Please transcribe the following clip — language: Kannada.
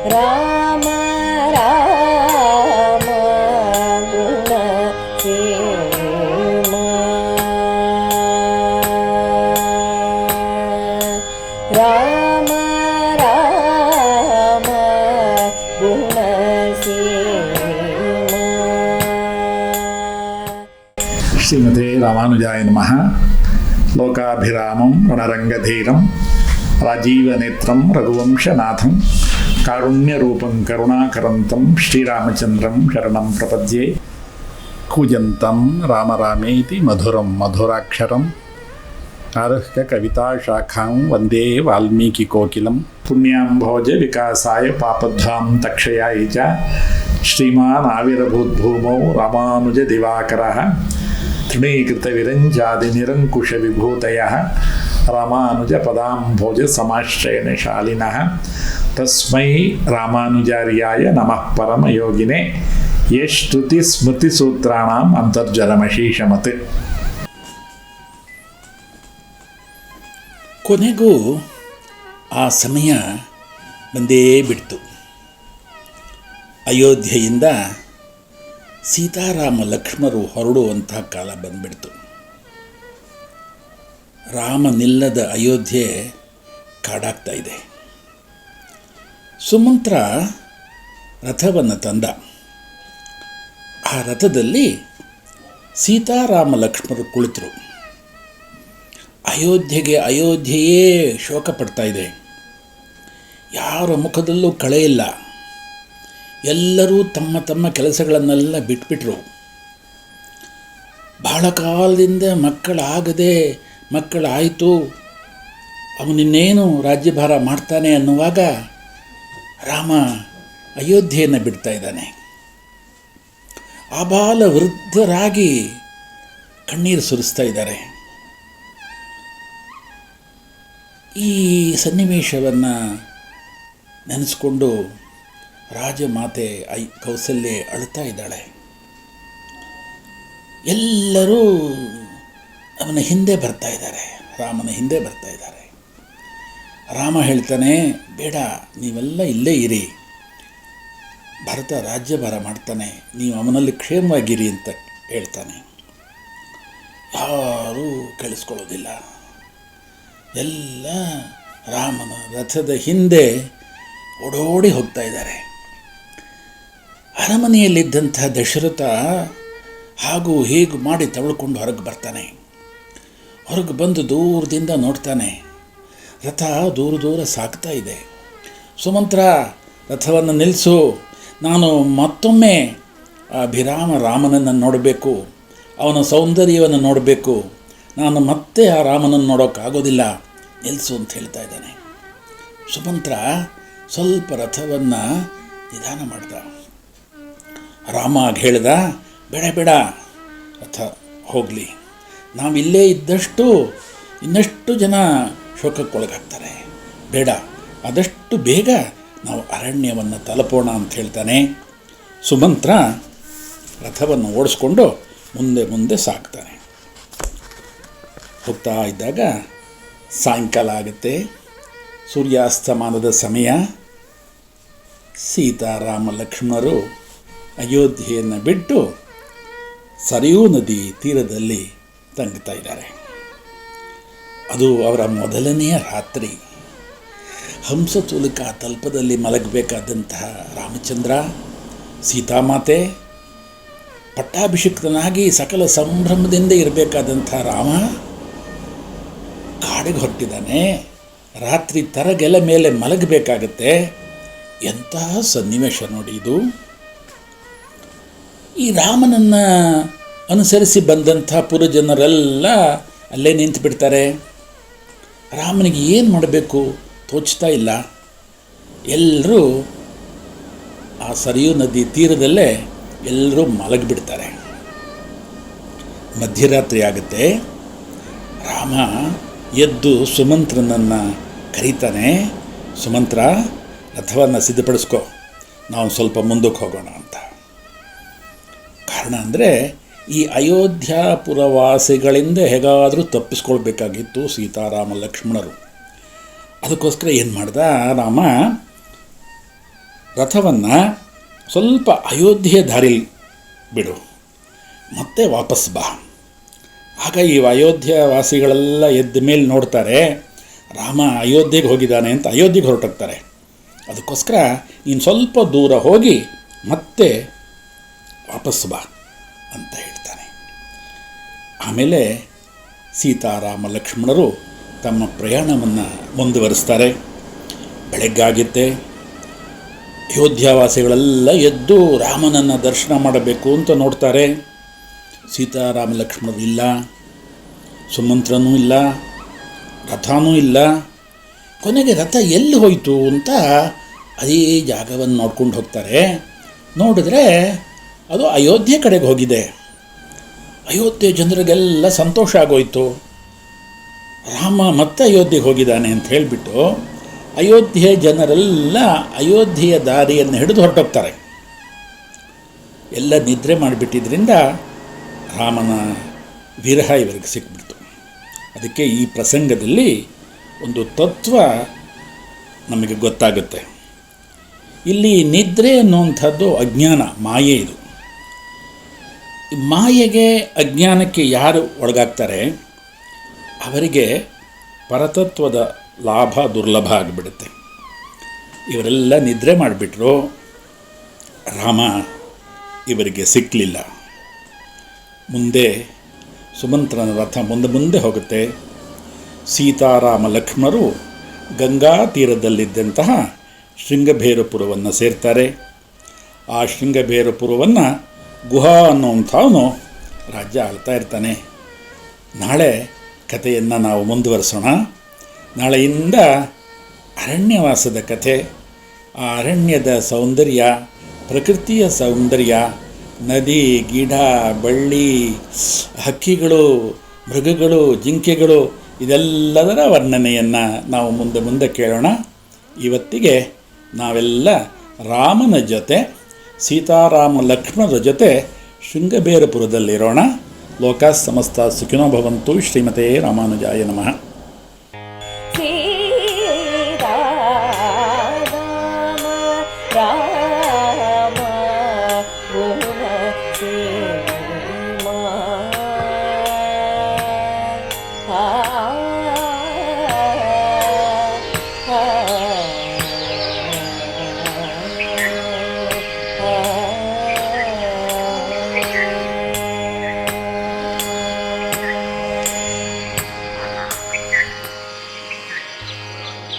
ರಾಮ ರಾಮ ಗುಣ ಸೇಮ ರಾಮ ರಾಮ ಗುಣ ಸೇಮ. ಶ್ರೀಮತೆ ರಾಮಾನುಜಾಯ ನಮಃ. ಲೋಕಾಭಿರಾಮಂ ರಣರಂಗಧೀರಂ ರಾಜೀವನೇತ್ರಂ ರಘುವಂಶನಾಥಂ ಕಾರುಣ್ಯರೂಪಂ ಕರುಣಾಕರಂತಂ ಶ್ರೀರಾಮಚಂದ್ರಂ ಶರಣಂ ಪ್ರಪದ್ಯೆ. ಕೂಜಂತಂ ರಾಮ ರಾಮೇತಿ ಮಧುರಂ ಮಧುರಾಕ್ಷರಂ ಆರುಹ್ಯ ಕವಿತಾಶಾಖಾಂ ವಂದೇ ವಾಲ್ಮೀಕಿಕೋಕಿಲಂ. ಪುಣ್ಯಾಂಭೋಜ ವಿಕಾಸಾಯ ಪಾಪಧ್ವಾಂ ತಕ್ಷಯಾಯ ಚ ಶ್ರೀಮಾನ್ ಆವಿರ್ಭೂದ್ಭೂಮೌ ರಾಮಾನುಜ ದಿವಾಕರಃ ತೃಣೀಕೃತವಿರಂಜಾದಿ ನಿರಂಕುಶವಿಭೂತಯಃ ರಾಮಾನುಜ ಪದಾಂಭೋಜ ಸಮಾಶ್ರಯಣ ಶಾಲಿನಃ. ತಸ್ಮೈ ರಾಮಾನುಜಾರ್ಯಾಯ ನಮಃ ಪರಮಯೋಗಿನೇ ಯಶ್ರುತಿ ಸ್ಮೃತಿಸೂತ್ರಾಣಾಂ ಅಂತರ್ಜಲಮಶೀಷಮತ್. ಕೊನೆಗೂ ಆ ಸಮಯ ಬಂದೇ ಬಿಡ್ತು. ಅಯೋಧ್ಯೆಯಿಂದ ಸೀತಾರಾಮ ಲಕ್ಷ್ಮಣರು ಹೊರಡುವಂಥ ಕಾಲ ಬಂದುಬಿಡ್ತು. ರಾಮನಿಲ್ಲದ ಅಯೋಧ್ಯೆ ಕಾಡಾಗ್ತಾ ಇದೆ. ಸುಮಂತ್ರ ರಥವನ್ನು ತಂದ. ಆ ರಥದಲ್ಲಿ ಸೀತಾರಾಮ ಲಕ್ಷ್ಮಣರು ಕುಳಿತರು. ಅಯೋಧ್ಯೆಯೇ ಶೋಕ ಪಡ್ತಾ ಇದೆ. ಯಾರ ಮುಖದಲ್ಲೂ ಕಳೆ ಇಲ್ಲ. ಎಲ್ಲರೂ ತಮ್ಮ ತಮ್ಮ ಕೆಲಸಗಳನ್ನೆಲ್ಲ ಬಿಟ್ಬಿಟ್ರು. ಬಹಳ ಕಾಲದಿಂದ ಮಕ್ಕಳಾಯಿತು, ಅವನಿನ್ನೇನು ರಾಜ್ಯಭಾರ ಮಾಡ್ತಾನೆ ಅನ್ನುವಾಗ ರಾಮ ಅಯೋಧ್ಯೆಯನ್ನು ಬಿಡ್ತಾ ಇದ್ದಾನೆ. ಆಬಾಲ ವೃದ್ಧರಾಗಿ ಕಣ್ಣೀರು ಸುರಿಸ್ತಾ ಇದ್ದಾರೆ. ಈ ಸನ್ನಿವೇಶವನ್ನು ನೆನೆಸ್ಕೊಂಡು ರಾಜಮಾತೆ ಕೌಸಲ್ಯೆ ಅಳ್ತಾ ಇದ್ದಾಳೆ. ಎಲ್ಲರೂ ಅವನ ಹಿಂದೆ ಬರ್ತಾ ಇದ್ದಾರೆ, ರಾಮನ ಹಿಂದೆ ಬರ್ತಾ ಇದ್ದಾರೆ. ರಾಮ ಹೇಳ್ತಾನೆ, ಬೇಡ, ನೀವೆಲ್ಲ ಇಲ್ಲೇ ಇರಿ, ಭರತ ರಾಜ್ಯಭಾರ ಮಾಡ್ತಾನೆ, ನೀವು ಅವನಲ್ಲಿ ಕ್ಷೇಮವಾಗಿರಿ ಅಂತ ಹೇಳ್ತಾನೆ. ಯಾರೂ ಕೇಳಿಸ್ಕೊಳ್ಳೋದಿಲ್ಲ. ಎಲ್ಲ ರಾಮನ ರಥದ ಹಿಂದೆ ಓಡೋಡಿ ಹೋಗ್ತಾ ಇದ್ದಾರೆ. ಅರಮನೆಯಲ್ಲಿದ್ದಂಥ ದಶರಥ ಹಾಗೂ ಹೀಗೆ ಮಾಡಿ ತಗೊಳ್ಕೊಂಡು ಹೊರಗೆ ಬರ್ತಾನೆ. ಹೊರಗೆ ಬಂದು ದೂರದಿಂದ ನೋಡ್ತಾನೆ. ರಥ ದೂರ ಸಾಗ್ತಾ ಇದೆ. ಸುಮಂತ್ರ, ರಥವನ್ನು ನಿಲ್ಲಿಸು, ನಾನು ಮತ್ತೊಮ್ಮೆ ಅಭಿರಾಮ ರಾಮನನ್ನು ನೋಡಬೇಕು, ಅವನ ಸೌಂದರ್ಯವನ್ನು ನೋಡಬೇಕು, ನಾನು ಮತ್ತೆ ಆ ರಾಮನನ್ನು ನೋಡೋಕ್ಕಾಗೋದಿಲ್ಲ, ನಿಲ್ಲಿಸು ಅಂತ ಹೇಳ್ತಾ ಇದ್ದಾನೆ. ಸುಮಂತ್ರ ಸ್ವಲ್ಪ ರಥವನ್ನು ನಿಧಾನ ಮಾಡ್ದ. ರಾಮ ಹೇಳ್ದ, ಬೇಡ, ರಥ ಹೋಗಲಿ, ನಾವಿಲ್ಲೇ ಇದ್ದಷ್ಟು ಇನ್ನಷ್ಟು ಜನ ಶೋಕಕ್ಕೊಳಗಾಗ್ತಾರೆ, ಬೇಡ, ಆದಷ್ಟು ಬೇಗ ನಾವು ಅರಣ್ಯವನ್ನು ತಲುಪೋಣ ಅಂತ ಹೇಳ್ತಾನೆ. ಸುಮಂತ್ರ ರಥವನ್ನು ಓಡಿಸ್ಕೊಂಡು ಮುಂದೆ ಸಾಗ್ತಾನೆ. ಹೋಗ್ತಾ ಇದ್ದಾಗ ಸಾಯಂಕಾಲ ಆಗುತ್ತೆ. ಸೂರ್ಯಾಸ್ತಮಾನದ ಸಮಯ. ಸೀತಾರಾಮ ಲಕ್ಷ್ಮಣರು ಅಯೋಧ್ಯೆಯನ್ನು ಬಿಟ್ಟು ಸರಿಯೂ ನದಿ ತೀರದಲ್ಲಿ ತಂಗ್ತಾ ಇದ್ದಾರೆ. ಅದು ಅವರ ಮೊದಲನೆಯ ರಾತ್ರಿ. ಹಂಸತೂಲಿಕಾ ತಲ್ಪದಲ್ಲಿ ಮಲಗಬೇಕಾದಂತಹ ರಾಮಚಂದ್ರ, ಸೀತಾಮಾತೆ, ಪಟ್ಟಾಭಿಷಿಕ್ತನಾಗಿ ಸಕಲ ಸಂಭ್ರಮದಿಂದ ಇರಬೇಕಾದಂಥ ರಾಮ ಕಾಡಿಗೆ ಹೊರಟಿದ್ದಾನೆ. ರಾತ್ರಿ ತರಗೆಲೆ ಮೇಲೆ ಮಲಗಬೇಕಾಗತ್ತೆ. ಎಂತಹ ಸನ್ನಿವೇಶ ನೋಡಿ ಇದು. ಈ ರಾಮನನ್ನು ಅನುಸರಿಸಿ ಬಂದಂಥ ಪುರಜನರೆಲ್ಲ ಅಲ್ಲೇ ನಿಂತು ಬಿಡ್ತಾರೆ. ರಾಮನಿಗೆ ಏನು ಮಾಡಬೇಕು ತೋಚ್ತಾ ಇಲ್ಲ. ಎಲ್ಲರೂ ಆ ಸರಿಯೂ ನದಿ ತೀರದಲ್ಲೇ ಎಲ್ಲರೂ ಮಲಗಿಬಿಡ್ತಾರೆ. ಮಧ್ಯರಾತ್ರಿ ಆಗುತ್ತೆ. ರಾಮ ಎದ್ದು ಸುಮಂತ್ರನನ್ನು ಕರೀತಾನೆ. ಸುಮಂತ್ರ, ರಥವನ್ನು ಸಿದ್ಧಪಡಿಸ್ಕೊ, ನಾವು ಸ್ವಲ್ಪ ಮುಂದಕ್ಕೆ ಹೋಗೋಣ ಅಂತ. ಕಾರಣ ಅಂದರೆ ಈ ಅಯೋಧ್ಯಾಪುರವಾಸಿಗಳಿಂದ ಹೇಗಾದರೂ ತಪ್ಪಿಸ್ಕೊಳ್ಬೇಕಾಗಿತ್ತು ಸೀತಾರಾಮ ಲಕ್ಷ್ಮಣರು. ಅದಕ್ಕೋಸ್ಕರ ಏನು ಮಾಡ್ದ ರಾಮ, ರಥವನ್ನು ಸ್ವಲ್ಪ ಅಯೋಧ್ಯೆಯ ದಾರಿಲಿ ಬಿಡು, ಮತ್ತೆ ವಾಪಸ್ ಬಾ. ಆಗ ಈ ಅಯೋಧ್ಯ ವಾಸಿಗಳೆಲ್ಲ ಎದ್ದ ಮೇಲೆ ನೋಡ್ತಾರೆ ರಾಮ ಅಯೋಧ್ಯೆಗೆ ಹೋಗಿದ್ದಾನೆ ಅಂತ ಅಯೋಧ್ಯೆಗೆ ಹೊರಟೋಗ್ತಾರೆ. ಅದಕ್ಕೋಸ್ಕರ ನೀನು ಸ್ವಲ್ಪ ದೂರ ಹೋಗಿ ಮತ್ತೆ ವಾಪಸ್ ಬಾ ಅಂತ ಹೇಳ್ತಾನೆ. ಆಮೇಲೆ ಸೀತಾರಾಮ ಲಕ್ಷ್ಮಣರು ತಮ್ಮ ಪ್ರಯಾಣವನ್ನು ಮುಂದುವರಿಸ್ತಾರೆ. ಬೆಳಗ್ಗಾಗಿತ್ತೆ. ಅಯೋಧ್ಯಾವಾಸಿಗಳೆಲ್ಲ ಎದ್ದು ರಾಮನನ್ನು ದರ್ಶನ ಮಾಡಬೇಕು ಅಂತ ನೋಡ್ತಾರೆ. ಸೀತಾರಾಮ ಲಕ್ಷ್ಮಣರು ಇಲ್ಲ, ಸುಮಂತ್ರನೂ ಇಲ್ಲ, ರಥನೂ ಇಲ್ಲ. ಕೊನೆಗೆ ರಥ ಎಲ್ಲಿ ಹೋಯಿತು ಅಂತ ಅದೇ ಜಾಗವನ್ನು ನೋಡ್ಕೊಂಡು ಹೋಗ್ತಾರೆ. ನೋಡಿದ್ರೆ ಅದು ಅಯೋಧ್ಯೆ ಕಡೆಗೆ ಹೋಗಿದೆ. ಅಯೋಧ್ಯೆ ಜನರಿಗೆಲ್ಲ ಸಂತೋಷ ಆಗೋಯ್ತು. ರಾಮ ಮತ್ತೆ ಅಯೋಧ್ಯೆಗೆ ಹೋಗಿದ್ದಾನೆ ಅಂತ ಹೇಳಿಬಿಟ್ಟು ಅಯೋಧ್ಯೆ ಜನರೆಲ್ಲ ಅಯೋಧ್ಯೆಯ ದಾರಿಯನ್ನು ಹಿಡಿದು ಹೊರಟೋಗ್ತಾರೆ. ಎಲ್ಲ ನಿದ್ರೆ ಮಾಡಿಬಿಟ್ಟಿದ್ರಿಂದ ರಾಮನ ವಿರಹ ಇವರಿಗೆ ಸಿಕ್ಬಿಡ್ತು. ಅದಕ್ಕೆ ಈ ಪ್ರಸಂಗದಲ್ಲಿ ಒಂದು ತತ್ವ ನಮಗೆ ಗೊತ್ತಾಗುತ್ತೆ. ಇಲ್ಲಿ ನಿದ್ರೆ ಅನ್ನುವಂಥದ್ದು ಅಜ್ಞಾನ, ಮಾಯೆ. ಇದು ಈ ಮಾಯೆಗೆ, ಅಜ್ಞಾನಕ್ಕೆ ಯಾರು ಒಳಗಾಗ್ತಾರೆ ಅವರಿಗೆ ಪರತತ್ವದ ಲಾಭ ದುರ್ಲಭ ಆಗಿಬಿಡುತ್ತೆ. ಇವರೆಲ್ಲ ನಿದ್ರೆ ಮಾಡಿಬಿಟ್ರು. ರಾಮ ಇವರಿಗೆ ಸಿಕ್ಕಲಿಲ್ಲ. ಮುಂದೆ ಸುಮಂತ್ರನ ರಥ ಮುಂದೆ ಹೋಗುತ್ತೆ. ಸೀತಾರಾಮ ಲಕ್ಷ್ಮಣರು ಗಂಗಾ ತೀರದಲ್ಲಿದ್ದಂತಹ ಶೃಂಗಭೇರಪುರವನ್ನು ಸೇರ್ತಾರೆ. ಆ ಶೃಂಗಭೇರಪುರವನ್ನು ಗುಹಾ ಅನ್ನುವಂಥವನು ರಾಜ್ಯ ಆಳ್ತಾ ಇರ್ತಾನೆ. ನಾಳೆ ಕಥೆಯನ್ನು ನಾವು ಮುಂದುವರಿಸೋಣ. ನಾಳೆಯಿಂದ ಅರಣ್ಯವಾಸದ ಕಥೆ, ಆ ಅರಣ್ಯದ ಸೌಂದರ್ಯ, ಪ್ರಕೃತಿಯ ಸೌಂದರ್ಯ, ನದಿ, ಗಿಡ, ಬಳ್ಳಿ, ಹಕ್ಕಿಗಳು, ಮೃಗಗಳು, ಜಿಂಕೆಗಳು, ಇದೆಲ್ಲದರ ವರ್ಣನೆಯನ್ನು ನಾವು ಮುಂದೆ ಕೇಳೋಣ. ಇವತ್ತಿಗೆ ನಾವೆಲ್ಲ ರಾಮನ ಜೊತೆ, ಸೀತಾರಾಮ ಲಕ್ಷ್ಮಣರ ಜೊತೆ ಶೃಂಗಬೇರಪುರದಲ್ಲಿರೋಣ. ಲೋಕ ಸಮಸ್ತ ಸುಖಿನೋ ಭವಂತು. ಶ್ರೀಮತೆ ರಾಮಾನುಜಾಯ ನಮಃ.